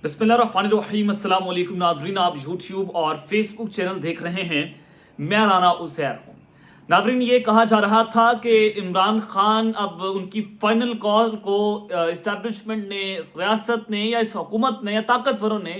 بسم اللہ الرحمن الرحیم۔ السلام علیکم ناظرین، آپ یوٹیوب اور فیس بک چینل دیکھ رہے ہیں، میں رانا عزیر ہوں۔ ناظرین، یہ کہا جا رہا تھا کہ عمران خان اب ان کی فائنل کال کو اسٹیبلشمنٹ نے، ریاست نے یا اس حکومت نے یا طاقتوروں نے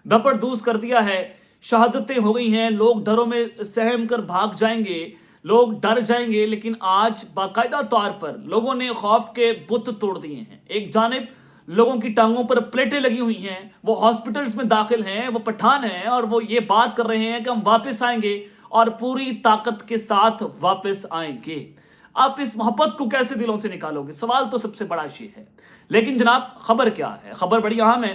دپڑدوز کر دیا ہے۔ شہادتیں ہو گئی ہیں، لوگ ڈروں میں سہم کر بھاگ جائیں گے، لوگ ڈر جائیں گے، لیکن آج باقاعدہ طور پر لوگوں نے خوف کے بت توڑ دیے ہیں۔ ایک جانب لوگوں کی ٹانگوں پر پلیٹیں لگی ہوئی ہیں، وہ ہاسپٹلز میں داخل ہیں، وہ پٹھان ہیں اور وہ یہ بات کر رہے ہیں کہ ہم واپس آئیں گے اور پوری طاقت کے ساتھ واپس آئیں گے۔ آپ اس محبت کو کیسے دلوں سے نکالو گے؟ سوال تو سب سے بڑا یہ ہے۔ لیکن جناب، خبر کیا ہے؟ خبر بڑی اہم ہے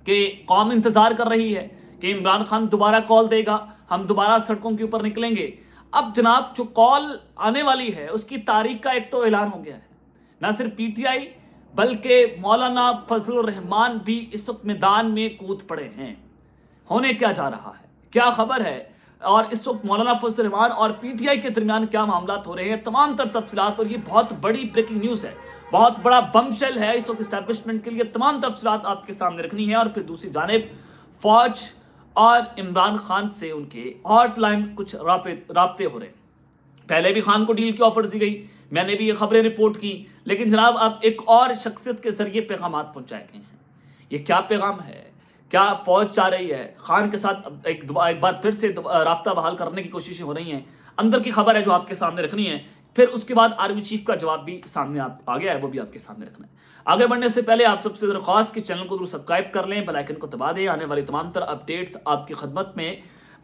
کہ قوم انتظار کر رہی ہے کہ عمران خان دوبارہ کال دے گا، ہم دوبارہ سڑکوں کے اوپر نکلیں گے۔ اب جناب، جو کال آنے والی ہے اس کی تاریخ کا ایک تو اعلان ہو گیا ہے۔ نہ صرف پی ٹی آئی بلکہ مولانا فضل الرحمان بھی اس وقت میدان میں کود پڑے ہیں۔ ہونے کیا جا رہا ہے، کیا خبر ہے، اور اس وقت مولانا فضل الرحمان اور پی ٹی آئی کے درمیان کیا معاملات ہو رہے ہیں، تمام تر تفصیلات، اور یہ بہت بڑی بریکنگ نیوز ہے، بہت بڑا بم شیل ہے اس وقت اسٹیبلشمنٹ کے لیے۔ تمام تفصیلات آپ کے سامنے رکھنی ہے۔ اور پھر دوسری جانب فوج اور عمران خان سے ان کے ہاٹ لائن کچھ رابطے ہو رہے ہیں۔ پہلے بھی خان کو ڈیل کی آفر دی گئی، میں نے بھی یہ خبریں رپورٹ کی، لیکن جناب اب ایک اور شخصیت کے ذریعے پیغامات پہنچائے گئے ہیں۔ یہ کیا پیغام ہے؟ کیا فوج چاہ رہی ہے خان کے ساتھ ایک بار پھر سے رابطہ بحال کرنے کی کوششیں ہو رہی ہیں؟ اندر کی خبر ہے جو آپ کے سامنے رکھنی ہے۔ پھر اس کے بعد آرمی چیف کا جواب بھی سامنے آ گیا ہے، وہ بھی آپ کے سامنے رکھنا ہے۔ آگے بڑھنے سے پہلے آپ سب سے درخواست کہ چینل کو ضرور سبسکرائب کر لیں، بیل آئیکن کو دبا دیں، آنے والی تمام تر اپڈیٹس آپ کی خدمت میں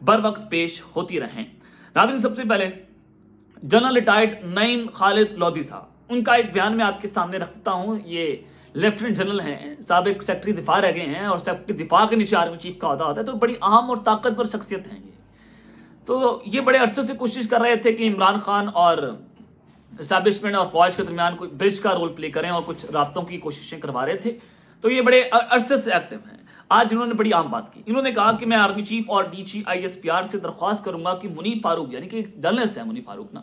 بر وقت پیش ہوتی رہیں۔ ناظرین، سب سے پہلے جنرل ریٹائرڈ نعیم خالد لودھی صاحب، ان کا ایک بیان میں آپ کے سامنے رکھتا ہوں۔ یہ لیفٹیننٹ جنرل ہیں، سابق سیکٹری دفاع رہ گئے ہیں، اور سیکٹری دفاع کے نیچے آرمی چیف کا عہدہ ہوتا ہے، تو بڑی اہم اور طاقتور شخصیت ہیں یہ۔ تو یہ بڑے عرصے سے کوشش کر رہے تھے کہ عمران خان اور اسٹیبلشمنٹ اور فوج کے درمیان کوئی برج کا رول پلے کریں، اور کچھ رابطوں کی کوششیں کروا رہے تھے۔ تو یہ بڑے عرصے سے ایکٹیو ہیں۔ آج انہوں نے بڑی عام بات کی، انہوں نے کہا کہ میں آرمی چیف اور D G I S P R سے درخواست کروں گا کہ منیب فاروق، یعنی کہ جرنلسٹ ہیں منیب فاروق نا،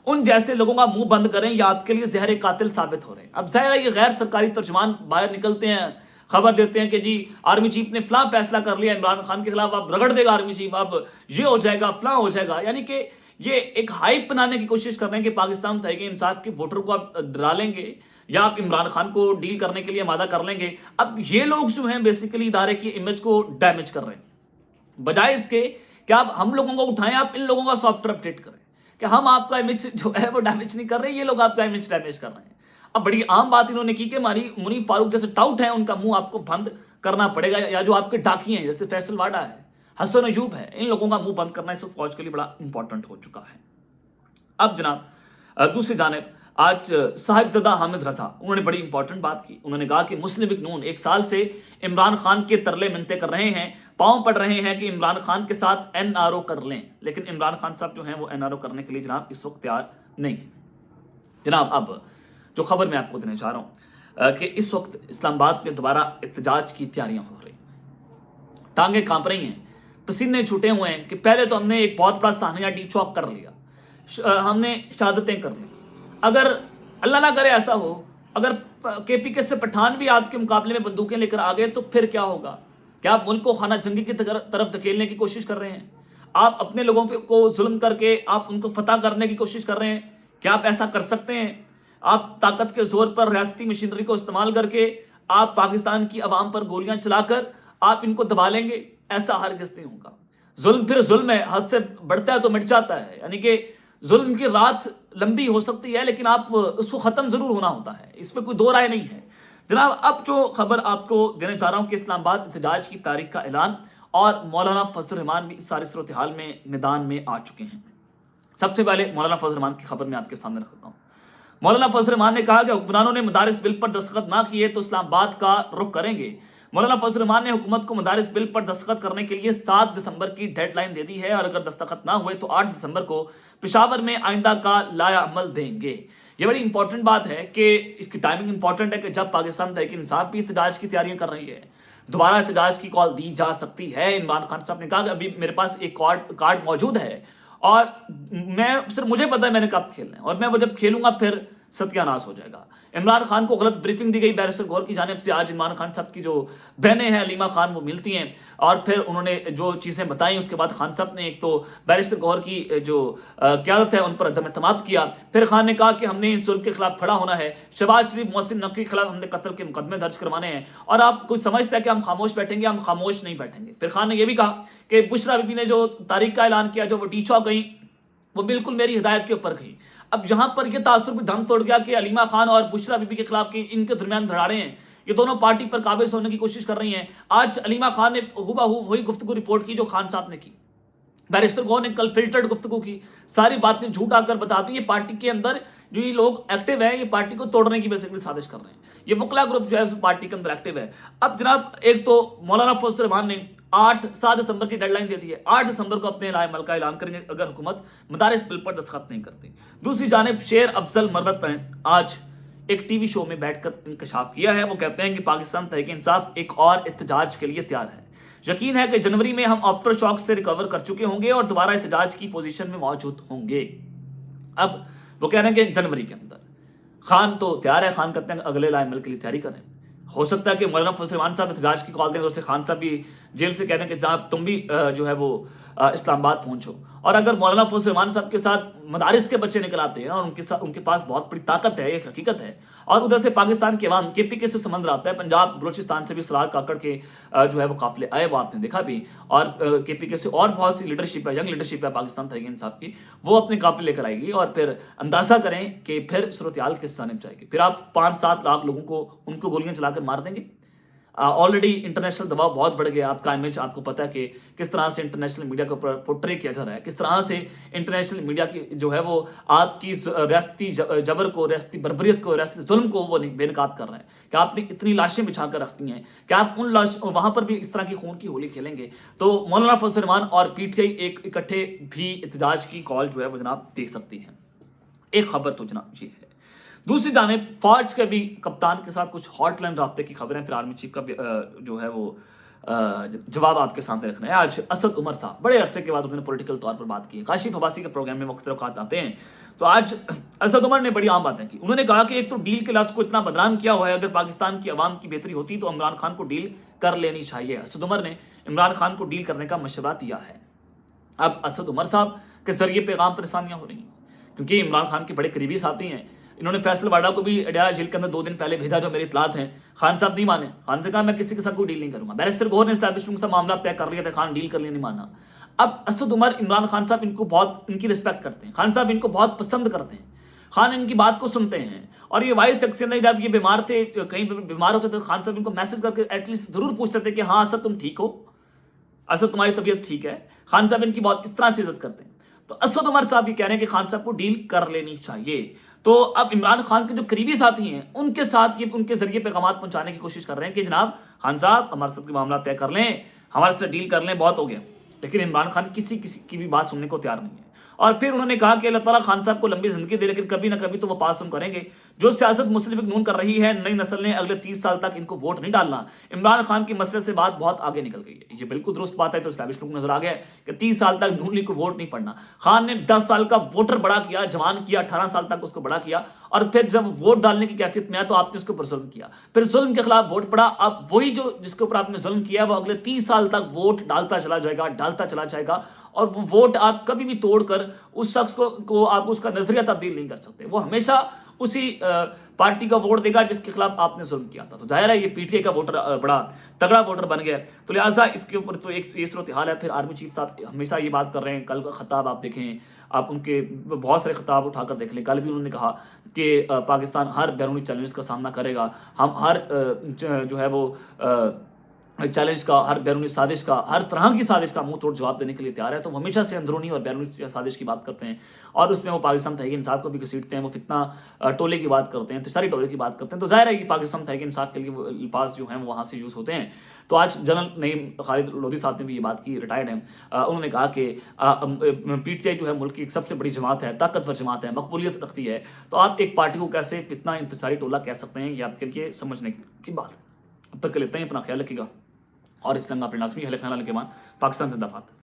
ان جیسے لوگوں کا منہ بند کریں، یہ آپ کے لیے زہر قاتل ثابت ہو رہے ہیں۔ اب ظاہر ہے یہ غیر سرکاری ترجمان باہر نکلتے ہیں، خبر دیتے ہیں کہ جی آرمی چیف نے فلاں فیصلہ کر لیا عمران خان کے خلاف، اب رگڑ دے گا آرمی چیف، اب یہ ہو جائے گا، فلاں ہو جائے گا، یعنی کہ یہ ایک ہائپ بنانے کی کوشش کر رہے ہیں کہ پاکستان تحریک انصاف کے ووٹر کو آپ ڈرالیں گے یا آپ عمران خان کو ڈیل کرنے کے لیے آمادہ کر لیں گے۔ اب یہ لوگ جو ہیں بیسیکلی ادارے کی امیج کو ڈیمیج کر رہے ہیں، بجائے اس کے کہ آپ ہم لوگوں کو اٹھائیں، آپ ان لوگوں کا سافٹ ویئر اپڈیٹ کریں کہ ہم آپ کا امیج جو ہے وہ ڈیمیج نہیں کر رہے، یہ لوگ آپ کا امیج ڈیمیج کر رہے ہیں۔ اب بڑی عام بات انہوں نے کی کہ منیب فاروق جیسے ٹاؤٹ ہیں، ان کا منہ آپ کو بند کرنا پڑے گا، یا جو آپ کے ڈاکی ہیں جیسے فیصل واڈا ہے، حسن ایوب ہے، ان لوگوں کا منہ بند کرنا اس وقت فوج کے لیے بڑا امپورٹنٹ ہو چکا ہے۔ اب جناب دوسری جانب آج صاحبزادہ حامد رضا، انہوں نے بڑی امپورٹنٹ بات کی۔ انہوں نے کہا کہ مسلم لیگ نون 1 سال سے عمران خان کے ترلے منتے کر رہے ہیں، پاؤں پڑ رہے ہیں کہ عمران خان کے ساتھ این آر او کر لیں، لیکن عمران خان صاحب جو ہیں وہ این آر او کرنے کے لیے جناب اس وقت تیار نہیں ہے۔ جناب اب جو خبر میں آپ کو دینے چاہ رہا ہوں کہ اس وقت اسلام آباد میں دوبارہ احتجاج کی تیاریاں ہو رہی ہیں، ٹانگیں کانپ رہی ہیں، پسینے چھوٹے ہوئے ہیں کہ پہلے تو ہم نے ایک بہت بڑا سانحہ ڈی چوک کر لیا، ہم نے شہادتیں کر لی، اگر اللہ نہ کرے ایسا ہو، اگر کے پی کے سے پٹھان بھی آپ کے مقابلے میں بندوقیں لے کر آ گئے تو پھر کیا ہوگا؟ کیا آپ ملک کو خانہ جنگی کی طرف دھکیلنے کی کوشش کر رہے ہیں؟ آپ اپنے لوگوں کو ظلم کر کے آپ ان کو فتح کرنے کی کوشش کر رہے ہیں؟ کیا آپ ایسا کر سکتے ہیں؟ آپ طاقت کے زور پر ریاستی مشینری کو استعمال کر کے آپ پاکستان کی عوام پر گولیاں چلا کر آپ ان کو دبا لیں گے؟ ایسا ہرگز نہیں ہوگا۔ ظلم پھر ظلم ہے، حد سے بڑھتا ہے تو مٹ جاتا ہے، یعنی کہ ظلم کی رات لمبی ہو سکتی ہے لیکن آپ اس کو ختم ضرور ہونا ہوتا ہے، اس میں کوئی دو رائے نہیں ہے۔ جناب اب جو خبر آپ کو دینے چاہ رہا ہوں کہ اسلام آباد احتجاج کی تاریخ کا اعلان، اور مولانا فضل الرحمان بھی اس ساری صورتحال میں میدان میں آ چکے ہیں۔ سب سے پہلے مولانا فضل الرحمان کی خبر میں آپ کے سامنے رکھتا ہوں۔ مولانا فضل الرحمان نے کہا کہ حکمرانوں نے مدارس بل پر دستخط نہ کیے تو اسلام آباد کا رخ کریں گے۔ مولانا فضل الرحمان نے حکومت کو مدارس بل پر دستخط کرنے کے لیے 7 دسمبر کی ڈیڈ لائن دے دی ہے، اور اگر دستخط نہ ہوئے تو 8 دسمبر کو پشاور میں آئندہ کا لایا عمل دیں گے۔ یہ بڑی امپورٹنٹ بات ہے کہ اس کی ٹائمنگ امپورٹنٹ ہے کہ جب پاکستان تحریک انصاف بھی احتجاج کی تیاریاں کر رہی ہے، دوبارہ احتجاج کی کال دی جا سکتی ہے۔ عمران خان صاحب نے کہا کہ ابھی میرے پاس ایک کارڈ موجود ہے، اور صرف مجھے پتا ہے میں نے کب کھیلنا ہے، اور میں وہ جب کھیلوں گا پھر ستیہ ناش ہو جائے گا۔ عمران خان کو غلط بریفنگ دی گئی بیرسٹر گور کی جانب سے. آج عمران خان صاحب کی جو بہنیں ہیں علیمہ خان وہ ملتی ہیں اور پھر انہوں نے جو چیزیں بتائیں اس کے بعد خان صاحب نے ایک تو بیرسٹر گور کی جو قیادت ہے ان پر عدم اعتماد کیا. پھر خان نے کہا کہ ہم نے ان ظلم کے خلاف کھڑا ہونا ہے, شہباز شریف محسن نقوی کے خلاف ہم نے قتل کے مقدمے درج کروانے ہیں اور آپ کچھ سمجھتا ہے کہ ہم خاموش بیٹھیں گے, ہم خاموش نہیں بیٹھیں گے. پھر خان نے یہ بھی کہا کہ بشرا بی بی نے جو تاریخ کا اعلان کیا, جو وہ ڈی چوک گئی, وہ بالکل میری ہدایت کے اوپر گئی. اب یہاں پر یہ تاثر بھی دھم توڑ گیا کہ علیمہ خان اور بشرا بی بی کے خلاف کی ان کے درمیان دھڑاڑے ہیں, یہ دونوں پارٹی پر قابض ہونے کی کوشش کر رہی ہیں. آج علیمہ خان نے ہو وہی گفتگو رپورٹ کی جو خان صاحب نے کی. بیرسٹر گور نے کل فلٹرڈ گفتگو کی, ساری باتیں جھوٹ آ کر بتا دی. یہ پارٹی کے اندر جو یہ لوگ ایکٹیو ہیں, یہ پارٹی کو توڑنے کی بیسیکلی سازش کر رہے ہیں. یہ وکلا گروپ جو ہے پارٹی کے اندر ایکٹیو ہے. اب جناب ایک تو مولانا فضل الرحمان نے 7 دسمبر کی ڈیڈ لائن دے دی ہے, 8 دسمبر کو اپنے لائے ملکہ اعلان کریں گے اگر حکومت مدارس بل پر دستخط نہیں کرتی. دوسری جانب شیر افضل مربت نے آج ایک ٹی وی شو میں بیٹھ کر انکشاف کیا ہے. وہ کہتے ہیں کہ پاکستان تحریک انصاف ایک اور احتجاج کے لیے تیار ہے. یقین ہے کہ جنوری میں ہم آفٹر شاک سے ریکور کر چکے ہوں گے اور دوبارہ احتجاج کی پوزیشن میں موجود ہوں گے. اب وہ کہہ رہے ہیں کہ جنوری کے اندر خان تو تیار ہے. خان کہتے ہیں اگلے لائے ملک کے لیے تیاری کریں. ہو سکتا ہے کہ مولانا فضل الرحمان صاحب احتجاج کی کال دیں, اور سے خان صاحب بھی جیل سے کہہ دیں کہ جناب تم بھی جو ہے وہ اسلام آباد پہنچو. اور اگر مولانا فضل الرحمان صاحب کے ساتھ مدارس کے بچے نکل آتے ہیں اور ان کے پاس بہت بڑی طاقت ہے, یہ حقیقت ہے, اور ادھر سے پاکستان کے عوام کے پی کے سے سمندر آتا ہے, پنجاب بلوچستان سے بھی سرار کاکڑ کے جو ہے وہ قافلے آئے, وہ آپ نے دیکھا بھی, اور کے پی کے سے اور بہت سی لیڈرشپ ہے, ینگ لیڈرشپ ہے پاکستان تحریک انصاف کی, وہ اپنے قافلے لے کر آئے گی. اور پھر اندازہ کریں کہ پھر صورتحال کس جانب جائے گی. پھر آپ 5-7 لاکھ لوگوں کو ان کو گولیاں چلا کر مار دیں گے. آلریڈی انٹرنیشنل دباؤ بہت بڑھ گیا. آپ کا امیج آپ کو پتا ہے کہ کس طرح سے انٹرنیشنل میڈیا کو پورٹرے کیا جا رہا ہے, کس طرح سے انٹرنیشنل میڈیا کی جو ہے وہ آپ کی ریاستی جبر کو, ریاستی بربریت کو, ریاستی ظلم کو وہ بے نقاب کر رہے ہیں کہ آپ نے اتنی لاشیں بچھا کر رکھتی ہیں کہ آپ ان وہاں پر بھی اس طرح کی خون کی ہولی کھیلیں گے. تو مولانا فضل الرحمان اور پی ٹی آئی ایک اکٹھے بھی احتجاج کی کال جو ہے وہ جناب دیکھ سکتی ہیں. ایک خبر تو جناب یہ ہے. دوسری جانب فوج کے بھی کپتان کے ساتھ کچھ ہاٹ لائن رابطے کی خبریں, پھر آرمی چیف کا جو ہے وہ جواب آپ کے سامنے رکھنا ہے. آج اسد عمر صاحب بڑے عرصے کے بعد انہوں نے پولیٹیکل طور پر بات کی. کاشف عباسی کے پروگرام میں مختلف اوقات آتے ہیں, تو آج اسد عمر نے بڑی عام باتیں کی. انہوں نے کہا کہ ایک تو ڈیل کے لفظ کو اتنا بدنام کیا ہوا ہے, اگر پاکستان کی عوام کی بہتری ہوتی تو عمران خان کو ڈیل کر لینی چاہیے. اسد عمر نے عمران خان کو ڈیل کرنے کا مشورہ دیا ہے. اب اسد عمر صاحب کے ذریعے پیغام پر آسانیاں ہو رہی ہیں, کیونکہ عمران خان کے بڑے قریبی ساتھی ہیں. انہوں نے فیصل واڈا کو بھی اڈیالہ جیل کے اندر 2 دن پہلے بھیجا, جو میری اطلاعات ہیں. خان صاحب نہیں مانے, خان سے کہا میں کسی کے ساتھ کوئی ڈیل نہیں کروں گا. بیرسٹر گور نے اسٹیبلشمنٹ سے معاملہ طے کر لیا تھا, خان ڈیل کر لیا نہیں مانا. اب اسد عمر عمران خان صاحب ان کو بہت ان کی رسپیکٹ کرتے ہیں, خان صاحب ان کو بہت پسند کرتے ہیں, خان ان کی بات کو سنتے ہیں. اور یہ وائس سیکشن ہے, جب یہ بیمار تھے, کہیں بیمار ہوتے تھے, خان صاحب ان کو میسج کر کے ایٹ لیسٹ ضرور پوچھتے تھے کہ ہاں اسد تم ٹھیک ہو, اسد تمہاری طبیعت ٹھیک ہے. خان صاحب ان کی بہت اس طرح سے عزت کرتے ہیں. تو اسد عمر صاحب یہ کہہ رہے ہیں کہ خان صاحب کو ڈیل کر لینی چاہیے. تو اب عمران خان کے جو قریبی ساتھی ہیں ان کے ساتھ یہ ان کے ذریعے پیغامات پہنچانے کی کوشش کر رہے ہیں کہ جناب خان صاحب ہمارے ساتھ کے معاملہ طے کر لیں, ہمارے سے ڈیل کر لیں, بہت ہو گیا. لیکن عمران خان کسی کی بھی بات سننے کو تیار نہیں ہے. اور پھر انہوں نے کہا کہ اللہ تعالیٰ خان صاحب کو لمبی زندگی دے, لیکن کبھی نہ کبھی تو وہ پاس ہم کریں گے. جو سیاست مسلم لیگ نون کر رہی ہے, نئی نسل نے اگلے 30 سال تک ان کو ووٹ نہیں ڈالنا. عمران خان کی مسئلے سے بات بہت آگے نکل گئی ہے. یہ بالکل درست بات ہے. تو اسٹیبلشمنٹ کو نظر آ گیا ہے کہ 30 سال تک نون لیگ کو ووٹ نہیں پڑنا. خان نے 10 سال کا ووٹر بڑا کیا, جوان کیا, 18 سال تک اس کو بڑا کیا, اور پھر جب ووٹ ڈالنے کی کیفیت میں آیا تو آپ نے اس کے اوپر ظلم کیا. پھر ظلم کے خلاف ووٹ پڑا. اب وہی جس کے اوپر آپ نے ظلم کیا وہ اگلے 30 سال تک ووٹ ڈالتا چلا جائے گا, اور وہ ووٹ آپ کبھی بھی توڑ کر اس شخص کو آپ اس کا نظریہ تبدیل نہیں کر سکتے. وہ ہمیشہ اسی پارٹی کا ووٹ دے گا جس کے خلاف آپ نے ظلم کیا تھا. تو ظاہر ہے یہ پی ٹی آئی کا ووٹر بڑا تگڑا ووٹر بن گیا. تو لہٰذا اس کے اوپر تو ایک یہ صورتحال ہے. پھر آرمی چیف صاحب ہمیشہ یہ بات کر رہے ہیں. کل کا خطاب آپ دیکھیں, آپ ان کے بہت سارے خطاب اٹھا کر دیکھ لیں. کل بھی انہوں نے کہا کہ پاکستان ہر بیرونی چیلنج کا سامنا کرے گا. ہم ہر جو ہے وہ چیلنج کا, ہر بیرونی سازش کا, ہر طرح کی سازش کا منہ توڑ جواب دینے کے لیے تیار ہے. تو وہ ہمیشہ سے اندرونی اور بیرونی سازش کی بات کرتے ہیں, اور اس میں وہ پاکستان تحریک انصاف کو بھی گھسیٹتے ہیں. وہ فتنہ ٹولے کی بات کرتے ہیں, تشاری ٹولے کی بات کرتے ہیں. تو ظاہر ہے کہ پاکستان تحریک انصاف کے لیے وہ الفاظ جو ہیں وہ وہاں سے یوز ہوتے ہیں. تو آج جنرل نعیم خالد لودھی صاحب نے بھی یہ بات کی, ریٹائرڈ ہیں. انہوں نے کہا کہ پی ٹی آئی جو ہے ملک کی ایک سب سے بڑی جماعت ہے, طاقتور جماعت ہے, مقبولیت رکھتی ہے. تو آپ ایک پارٹی کو کیسے فتنہ انتصاری ٹولہ کہہ سکتے ہیں, یہ آپ کے لیے سمجھنے کی بات ہے. اب تک کے لیتے ہیں, اپنا خیال رکھیے گا. اور اس لمحہ اپنے ناظرین کے خیال کے بعد پاکستان زندہ باد.